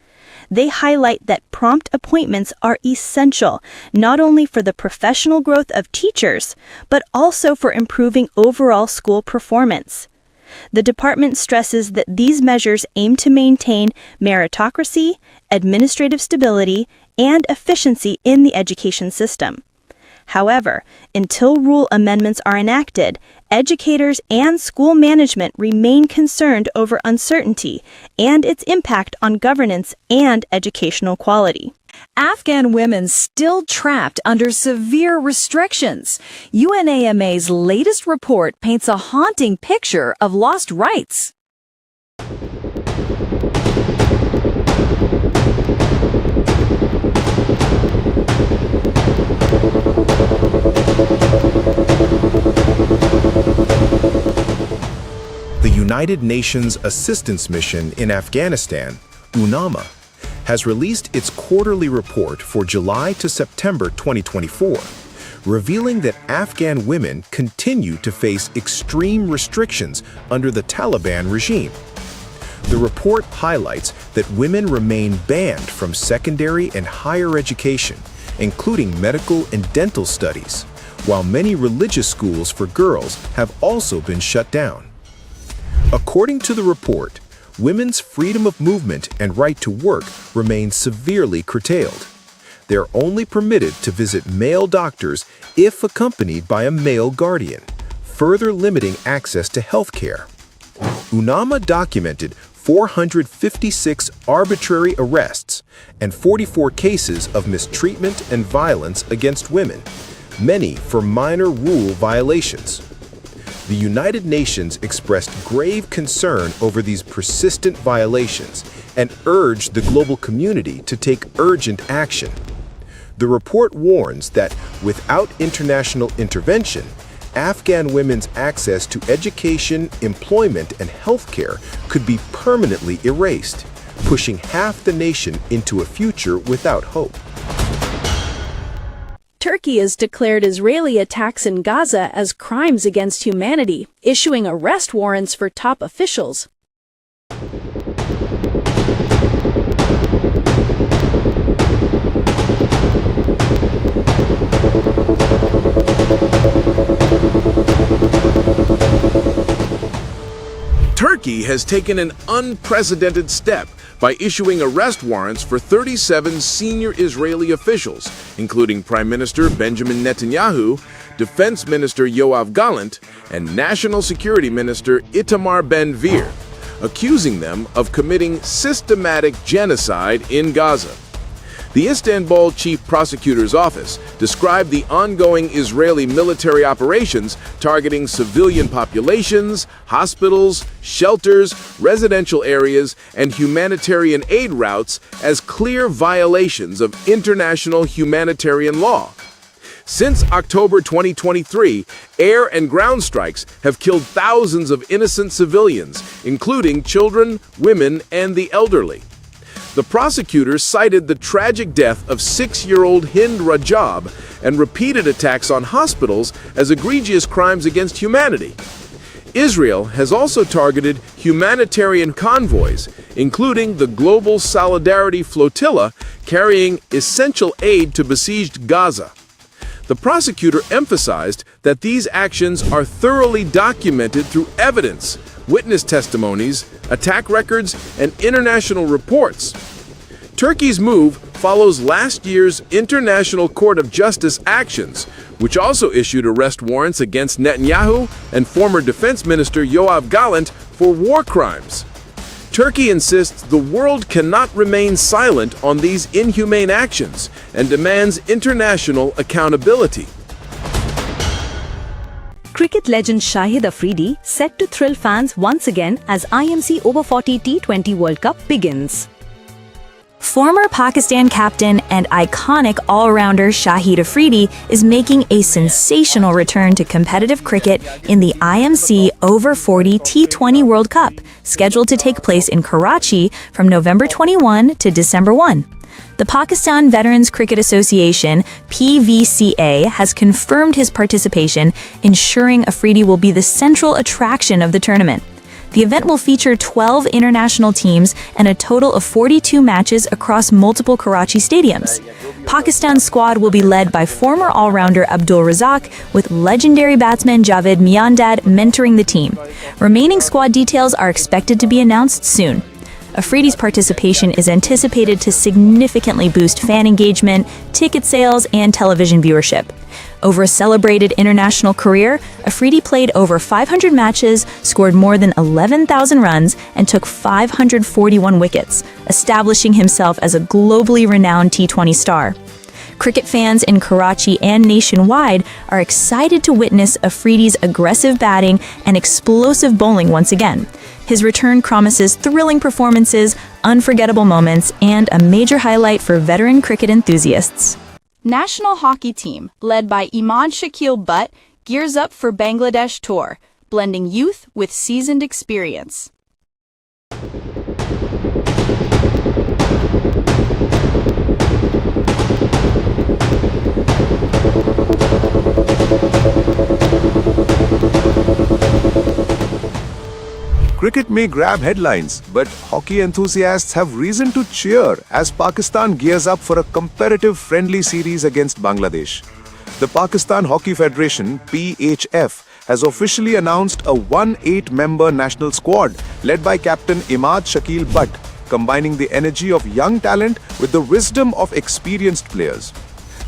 They highlight that prompt appointments are essential not only for the professional growth of teachers, but also for improving overall school performance. The department stresses that these measures aim to maintain meritocracy, administrative stability, and efficiency in the education system. However, until rule amendments are enacted, educators and school management remain concerned over uncertainty and its impact on governance and educational quality. Afghan women still trapped under severe restrictions. UNAMA's latest report paints a haunting picture of lost rights. The United Nations Assistance Mission in Afghanistan, UNAMA, has released its quarterly report for July to September 2024, revealing that Afghan women continue to face extreme restrictions under the Taliban regime. The report highlights that women remain banned from secondary and higher education, including medical and dental studies, while many religious schools for girls have also been shut down. According to the report, women's freedom of movement and right to work remain severely curtailed. They're only permitted to visit male doctors if accompanied by a male guardian, further limiting access to health care. UNAMA documented 456 arbitrary arrests and 44 cases of mistreatment and violence against women, many for minor rule violations. The United Nations expressed grave concern over these persistent violations and urged the global community to take urgent action. The report warns that without international intervention, Afghan women's access to education, employment, and healthcare could be permanently erased, pushing half the nation into a future without hope. Turkey has declared Israeli attacks in Gaza as crimes against humanity, issuing arrest warrants for top officials. Turkey has taken an unprecedented step by issuing arrest warrants for 37 senior Israeli officials, including Prime Minister Benjamin Netanyahu, Defense Minister Yoav Gallant, and National Security Minister Itamar Ben-Gvir, accusing them of committing systematic genocide in Gaza. The Istanbul Chief Prosecutor's Office described the ongoing Israeli military operations targeting civilian populations, hospitals, shelters, residential areas, and humanitarian aid routes as clear violations of international humanitarian law. Since October 2023, air and ground strikes have killed thousands of innocent civilians, including children, women, and the elderly. The prosecutors cited the tragic death of 6-year-old Hind Rajab and repeated attacks on hospitals as egregious crimes against humanity. Israel has also targeted humanitarian convoys, including the Global Solidarity Flotilla, carrying essential aid to besieged Gaza. The prosecutor emphasized that these actions are thoroughly documented through evidence, witness testimonies, attack records, and international reports. Turkey's move follows last year's International Court of Justice actions, which also issued arrest warrants against Netanyahu and former Defense Minister Yoav Gallant for war crimes. Turkey insists the world cannot remain silent on these inhumane actions and demands international accountability. Cricket legend Shahid Afridi set to thrill fans once again as IMC Over 40 T20 World Cup begins. Former Pakistan captain and iconic all-rounder Shahid Afridi is making a sensational return to competitive cricket in the IMC Over 40 T20 World Cup, scheduled to take place in Karachi from November 21 to December 1. The Pakistan Veterans Cricket Association, PVCA, has confirmed his participation, ensuring Afridi will be the central attraction of the tournament. The event will feature 12 international teams and a total of 42 matches across multiple Karachi stadiums. Pakistan's squad will be led by former all-rounder Abdul Razak, with legendary batsman Javed Miandad mentoring the team. Remaining squad details are expected to be announced soon. Afridi's participation is anticipated to significantly boost fan engagement, ticket sales, and television viewership. Over a celebrated international career, Afridi played over 500 matches, scored more than 11,000 runs, and took 541 wickets, establishing himself as a globally renowned T20 star. Cricket fans in Karachi and nationwide are excited to witness Afridi's aggressive batting and explosive bowling once again. His return promises thrilling performances, unforgettable moments, and a major highlight for veteran cricket enthusiasts. National hockey team, led by Imad Shakil Butt, gears up for Bangladesh tour, blending youth with seasoned experience. Cricket may grab headlines, but hockey enthusiasts have reason to cheer as Pakistan gears up for a competitive friendly series against Bangladesh. The Pakistan Hockey Federation, PHF, has officially announced a 18-member national squad led by Captain Imad Shakil Butt, combining the energy of young talent with the wisdom of experienced players.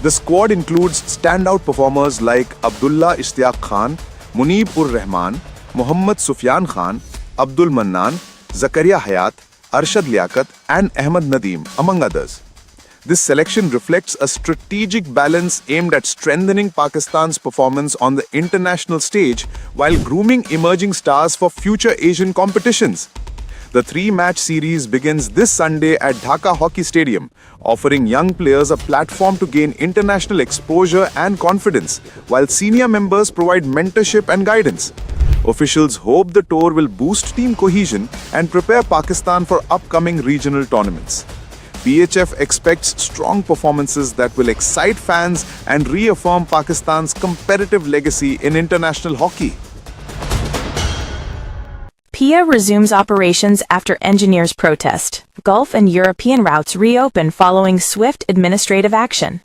The squad includes standout performers like Abdullah Ishtiaq Khan, Munib-ur-Rahman, Muhammad Sufyan Khan, Abdul Mannan, Zakaria Hayat, Arshad Liaquat, and Ahmad Nadeem, among others. This selection reflects a strategic balance aimed at strengthening Pakistan's performance on the international stage while grooming emerging stars for future Asian competitions. The 3-match series begins this Sunday at Dhaka Hockey Stadium, offering young players a platform to gain international exposure and confidence, while senior members provide mentorship and guidance. Officials hope the tour will boost team cohesion and prepare Pakistan for upcoming regional tournaments. PHF expects strong performances that will excite fans and reaffirm Pakistan's competitive legacy in international hockey. PIA resumes operations after engineers' protest. Gulf and European routes reopen following swift administrative action.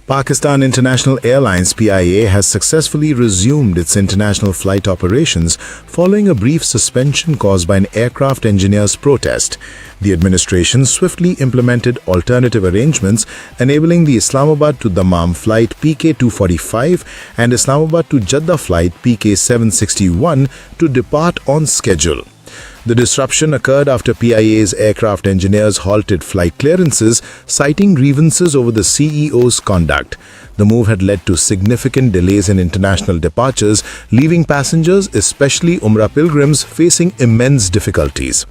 Pakistan International Airlines PIA has successfully resumed its international flight operations following a brief suspension caused by an aircraft engineer's protest. The administration swiftly implemented alternative arrangements, enabling the Islamabad to Dammam flight PK-245 and Islamabad to Jeddah flight PK-761 to depart on schedule. The disruption occurred after PIA's aircraft engineers halted flight clearances, citing grievances over the CEO's conduct. The move had led to significant delays in international departures, leaving passengers, especially Umrah pilgrims, facing immense difficulties.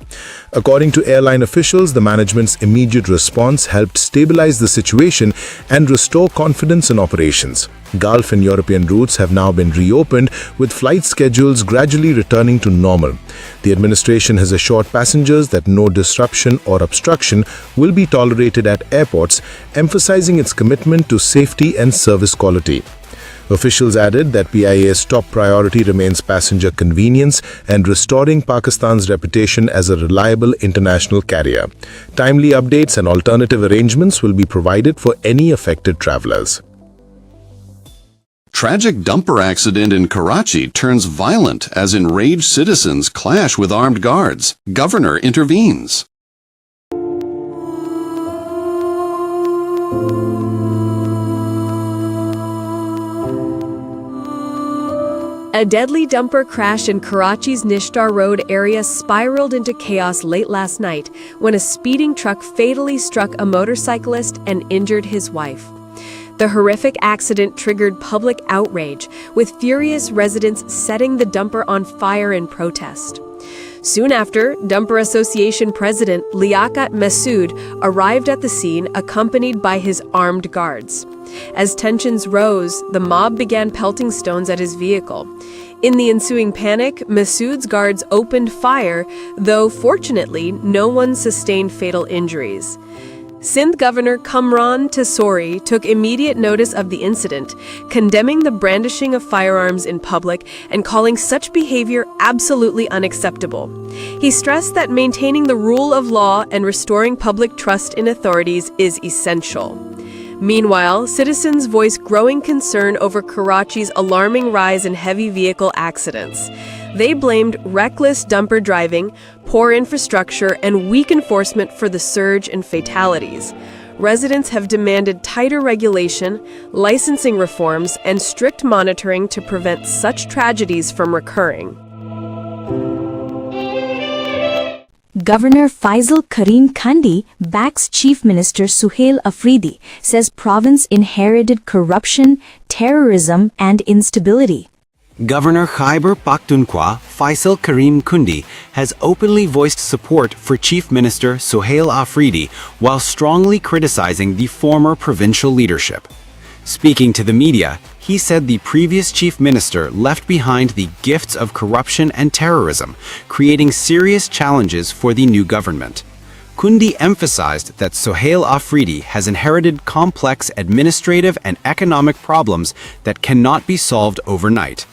According to airline officials, the management's immediate response helped stabilize the situation and restore confidence in operations. Gulf and European routes have now been reopened, with flight schedules gradually returning to normal. The administration has assured passengers that no disruption or obstruction will be tolerated at airports, emphasizing its commitment to safety and service quality. Officials added that PIA's top priority remains passenger convenience and restoring Pakistan's reputation as a reliable international carrier. Timely updates and alternative arrangements will be provided for any affected travelers. Tragic dumper accident in Karachi turns violent as enraged citizens clash with armed guards. Governor intervenes. A deadly dumper crash in Karachi's Nishtar Road area spiraled into chaos late last night when a speeding truck fatally struck a motorcyclist and injured his wife. The horrific accident triggered public outrage, with furious residents setting the dumper on fire in protest. Soon after, Dumper Association President Liaquat Masood arrived at the scene accompanied by his armed guards. As tensions rose, the mob began pelting stones at his vehicle. In the ensuing panic, Masood's guards opened fire, though fortunately no one sustained fatal injuries. Sindh Governor Kamran Tesori took immediate notice of the incident, condemning the brandishing of firearms in public and calling such behavior absolutely unacceptable. He stressed that maintaining the rule of law and restoring public trust in authorities is essential. Meanwhile, citizens voiced growing concern over Karachi's alarming rise in heavy vehicle accidents. They blamed reckless dumper driving, poor infrastructure, and weak enforcement for the surge in fatalities. Residents have demanded tighter regulation, licensing reforms, and strict monitoring to prevent such tragedies from recurring. Governor Faisal Karim Khandi backs Chief Minister Suhail Afridi, says province inherited corruption, terrorism, and instability. Governor Khyber Pakhtunkhwa Faisal Karim Khandi has openly voiced support for Chief Minister Suhail Afridi while strongly criticizing the former provincial leadership. Speaking to the media, he said the previous chief minister left behind the gifts of corruption and terrorism, creating serious challenges for the new government. Khandi emphasized that Suhail Afridi has inherited complex administrative and economic problems that cannot be solved overnight.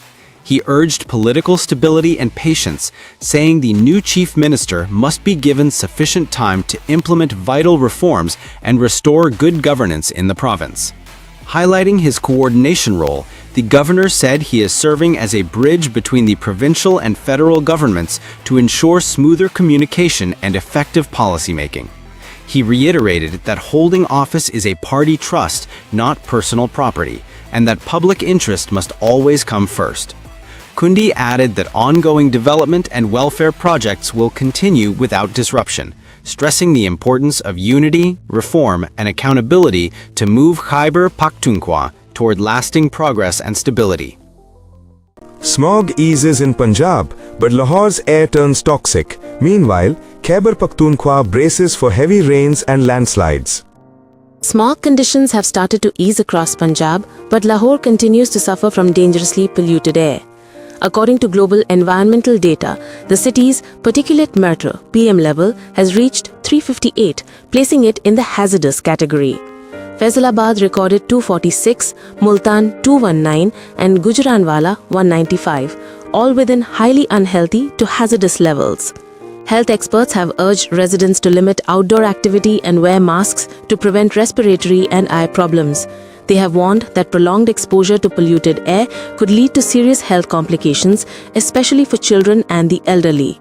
He urged political stability and patience, saying the new chief minister must be given sufficient time to implement vital reforms and restore good governance in the province. Highlighting his coordination role, the governor said he is serving as a bridge between the provincial and federal governments to ensure smoother communication and effective policymaking. He reiterated that holding office is a party trust, not personal property, and that public interest must always come first. Khandi added that ongoing development and welfare projects will continue without disruption, stressing the importance of unity, reform, and accountability to move Khyber Pakhtunkhwa toward lasting progress and stability. Smog eases in Punjab, but Lahore's air turns toxic. Meanwhile, Khyber Pakhtunkhwa braces for heavy rains and landslides. Smog conditions have started to ease across Punjab, but Lahore continues to suffer from dangerously polluted air. According to global environmental data, the city's particulate matter PM level has reached 358, placing it in the hazardous category. Faisalabad recorded 246, Multan 219, and Gujranwala 195, all within highly unhealthy to hazardous levels. Health experts have urged residents to limit outdoor activity and wear masks to prevent respiratory and eye problems. They have warned that prolonged exposure to polluted air could lead to serious health complications, especially for children and the elderly.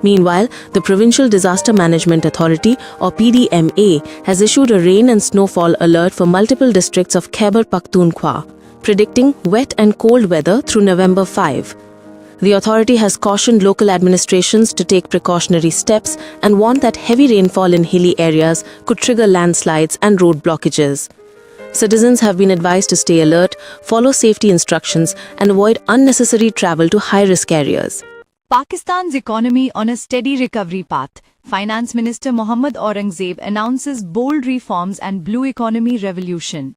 Meanwhile, the Provincial Disaster Management Authority, or PDMA, has issued a rain and snowfall alert for multiple districts of Khyber Pakhtunkhwa, predicting wet and cold weather through November 5. The authority has cautioned local administrations to take precautionary steps and warned that heavy rainfall in hilly areas could trigger landslides and road blockages. Citizens have been advised to stay alert, follow safety instructions, and avoid unnecessary travel to high-risk areas. Pakistan's economy on a steady recovery path. Finance Minister Mohammad Aurangzeb announces bold reforms and blue economy revolution.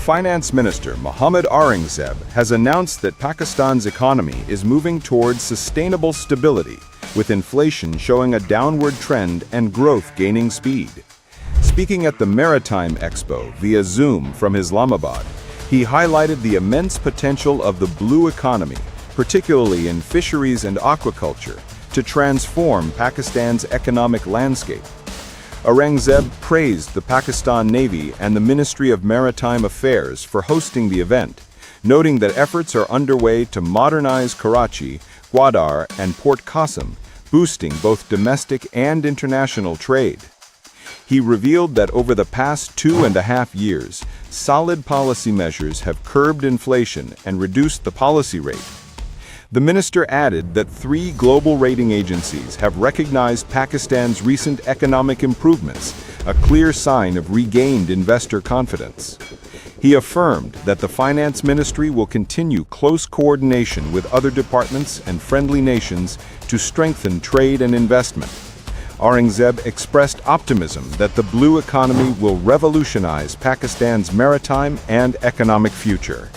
Finance Minister Mohammad Aurangzeb has announced that Pakistan's economy is moving towards sustainable stability, with inflation showing a downward trend and growth gaining speed. Speaking at the Maritime Expo via Zoom from Islamabad, he highlighted the immense potential of the blue economy, particularly in fisheries and aquaculture, to transform Pakistan's economic landscape. Aurangzeb praised the Pakistan Navy and the Ministry of Maritime Affairs for hosting the event, noting that efforts are underway to modernize Karachi, Gwadar, and Port Qasim, boosting both domestic and international trade. He revealed that over the past 2.5 years, solid policy measures have curbed inflation and reduced the policy rate. The minister added that 3 global rating agencies have recognized Pakistan's recent economic improvements, a clear sign of regained investor confidence. He affirmed that the Finance Ministry will continue close coordination with other departments and friendly nations to strengthen trade and investment. Aurangzeb expressed optimism that the blue economy will revolutionize Pakistan's maritime and economic future.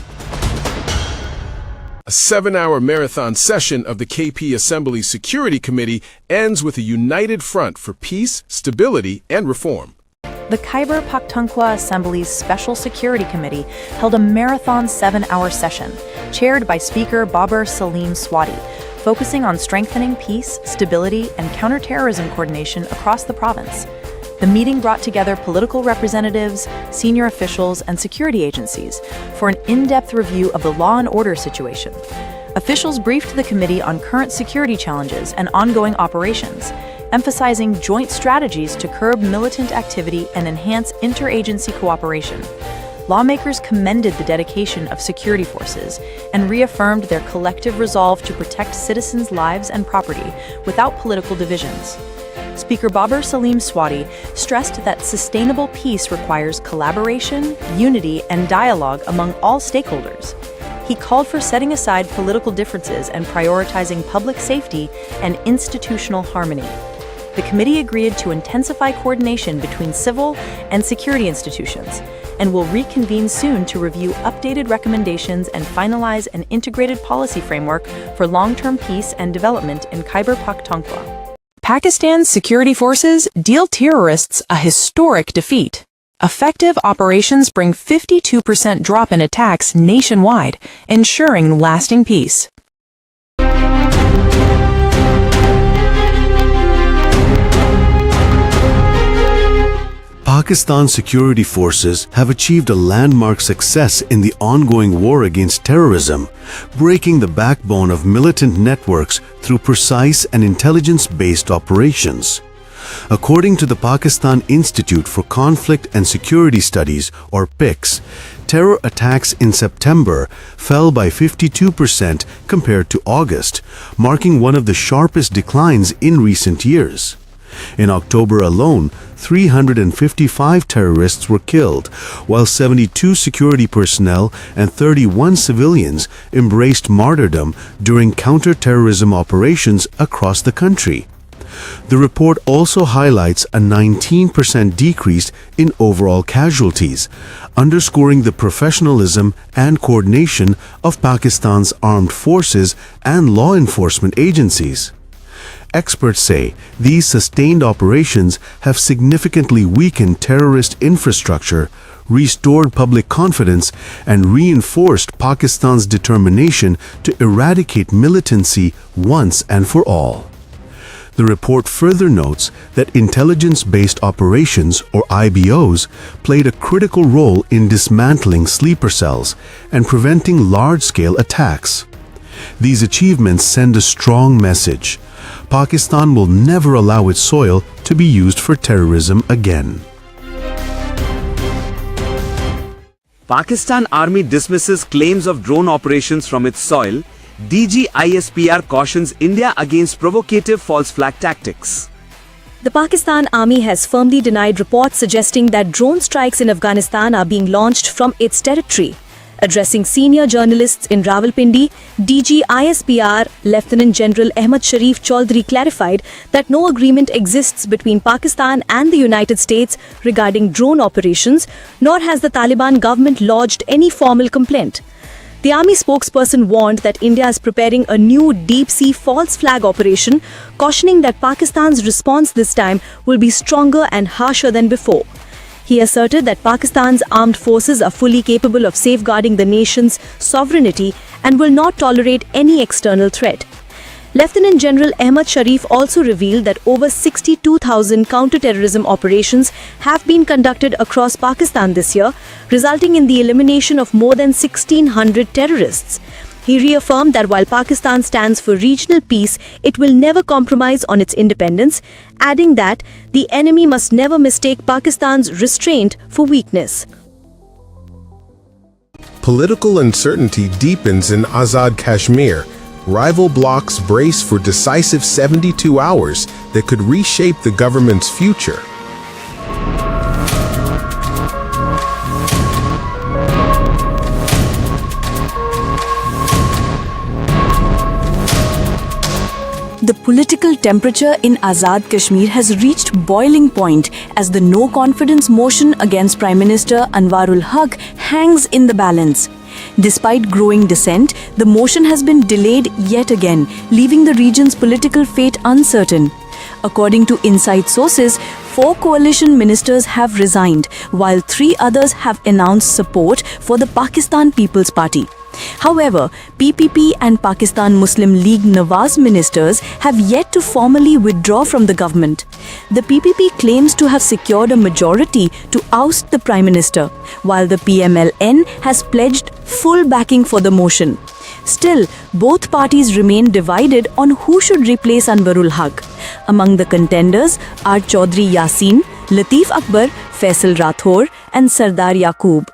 A 7-hour marathon session of the KP Assembly Security Committee ends with a united front for peace, stability, and reform. The Khyber Pakhtunkhwa Assembly's Special Security Committee held a marathon 7-hour session, chaired by Speaker Babar Salim Swati, focusing on strengthening peace, stability, and counterterrorism coordination across the province. The meeting brought together political representatives, senior officials, and security agencies for an in-depth review of the law and order situation. Officials briefed the committee on current security challenges and ongoing operations, emphasizing joint strategies to curb militant activity and enhance interagency cooperation. Lawmakers commended the dedication of security forces and reaffirmed their collective resolve to protect citizens' lives and property without political divisions. Speaker Babar Salim Swati stressed that sustainable peace requires collaboration, unity, and dialogue among all stakeholders. He called for setting aside political differences and prioritizing public safety and institutional harmony. The committee agreed to intensify coordination between civil and security institutions and will reconvene soon to review updated recommendations and finalize an integrated policy framework for long-term peace and development in Khyber Pakhtunkhwa. Pakistan's security forces deal terrorists a historic defeat. Effective operations bring 52% drop in attacks nationwide, ensuring lasting peace. Pakistan's security forces have achieved a landmark success in the ongoing war against terrorism, breaking the backbone of militant networks through precise and intelligence-based operations. According to the Pakistan Institute for Conflict and Security Studies, or PICS, terror attacks in September fell by 52% compared to August, marking one of the sharpest declines in recent years. In October alone, 355 terrorists were killed, while 72 security personnel and 31 civilians embraced martyrdom during counter-terrorism operations across the country. The report also highlights a 19% decrease in overall casualties, underscoring the professionalism and coordination of Pakistan's armed forces and law enforcement agencies. Experts say these sustained operations have significantly weakened terrorist infrastructure, restored public confidence, and reinforced Pakistan's determination to eradicate militancy once and for all. The report further notes that intelligence-based operations, or IBOs, played a critical role in dismantling sleeper cells and preventing large-scale attacks. These achievements send a strong message. Pakistan will never allow its soil to be used for terrorism again. Pakistan Army dismisses claims of drone operations from its soil. DG ISPR cautions India against provocative false flag tactics. The Pakistan Army has firmly denied reports suggesting that drone strikes in Afghanistan are being launched from its territory. Addressing senior journalists in Rawalpindi, DG ISPR Lieutenant General Ahmad Sharif Chaudhry clarified that no agreement exists between Pakistan and the United States regarding drone operations, nor has the Taliban government lodged any formal complaint. The army spokesperson warned that India is preparing a new deep-sea false flag operation, cautioning that Pakistan's response this time will be stronger and harsher than before. He asserted that Pakistan's armed forces are fully capable of safeguarding the nation's sovereignty and will not tolerate any external threat. Lieutenant General Ahmad Sharif also revealed that over 62,000 counter-terrorism operations have been conducted across Pakistan this year, resulting in the elimination of more than 1,600 terrorists. He reaffirmed that while Pakistan stands for regional peace, it will never compromise on its independence, adding that the enemy must never mistake Pakistan's restraint for weakness. Political uncertainty deepens in Azad Kashmir. Rival blocs brace for decisive 72 hours that could reshape the government's future. The political temperature in Azad Kashmir has reached boiling point as the no-confidence motion against Prime Minister Anwarul Haq hangs in the balance. Despite growing dissent, the motion has been delayed yet again, leaving the region's political fate uncertain. According to inside sources, 4 coalition ministers have resigned, while 3 others have announced support for the Pakistan People's Party. However, PPP and Pakistan Muslim League Nawaz ministers have yet to formally withdraw from the government. The PPP claims to have secured a majority to oust the Prime Minister, while the PMLN has pledged full backing for the motion. Still, both parties remain divided on who should replace Anwarul Haq. Among the contenders are Chaudhry Yasin, Latif Akbar, Faisal Rathore and Sardar Yaqoob.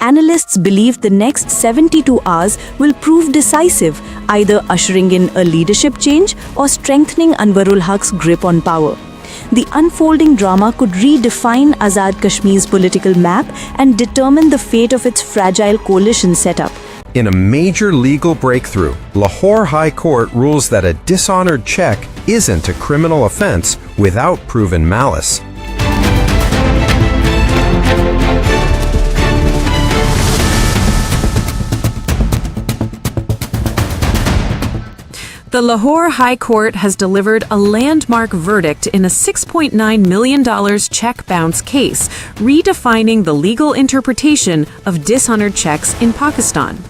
Analysts believe the next 72 hours will prove decisive, either ushering in a leadership change or strengthening Anwarul Haq's grip on power. The unfolding drama could redefine Azad Kashmir's political map and determine the fate of its fragile coalition setup. In a major legal breakthrough, Lahore High Court rules that a dishonored check isn't a criminal offense without proven malice. The Lahore High Court has delivered a landmark verdict in a $6.9 million check bounce case, redefining the legal interpretation of dishonored checks in Pakistan.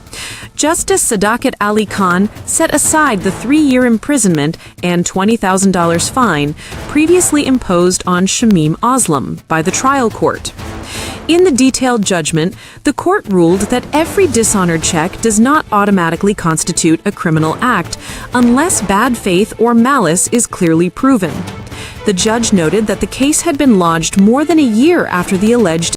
Justice Sadakat Ali Khan set aside the 3-year imprisonment and $20,000 fine previously imposed on Shamim Aslam by the trial court. In the detailed judgment, the court ruled that every dishonored check does not automatically constitute a criminal act unless bad faith or malice is clearly proven. The judge noted that the case had been lodged more than a year after the alleged